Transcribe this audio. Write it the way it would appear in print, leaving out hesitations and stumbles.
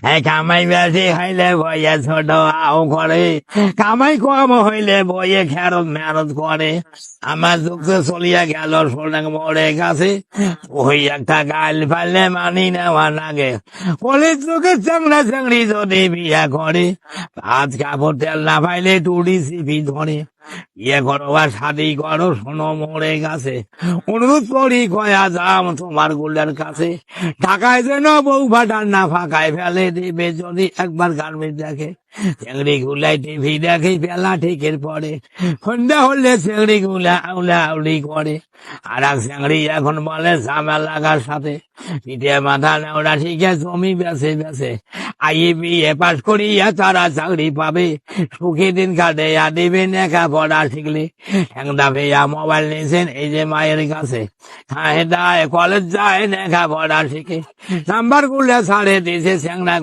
হ্যাঁ, কামাই বেশি হইলে বইয়ে ছোট আও করে, কামাই কম হইলে বইয়ে খেরত মেরত করে। আমার যুগ তো চলিয়া গেল সোনাং মোড়ে কাছে, ওই একটা গাল ফাইলে মানি নেওয়া লাগে। কলির যুগে চাংড়া চাংড়ি যদি বিয়া করে, ভাত কাপড় তেল না পাইলে টুড়ি সিপি ধরে। ইয়ে করো আর শাদি করো শোনো মোড়ে গেছে, অনুরোধ করি কয়া যাম তোমার গুলের কাছে। ঢাকায় যেন বউ ভাটার না ফাঁকায় ফেলে দিবে যদি একবার গার্মেন্ট দেখে। চেংড়ি গুলাই টিভি দেখে পেলা ঠিকের পরে, সন্ধ্যা হলে চেংড়ি গুলা আউলা আউলি করে। আর এক চেংড়ি এখন বলে ঝামেলা লাগার সাথে, পিঠে মাথা নেওয়া ঠিকে জমি বেছে বেছে। আইয়ে বিয়ে পাশ করিয়া তারা চাকরি পাবে, সুখী দিন কাটে দিবে লেখা পড়া শিখলে। একটা ভাইয়া মোবাইল নিয়েছেন এই যে মায়ের কাছে, হ্যাঁ কলেজ যায় লেখা পড়া শিখে, নাম্বার গুলো ছাড়ে দিয়েছে চ্যাংড়া।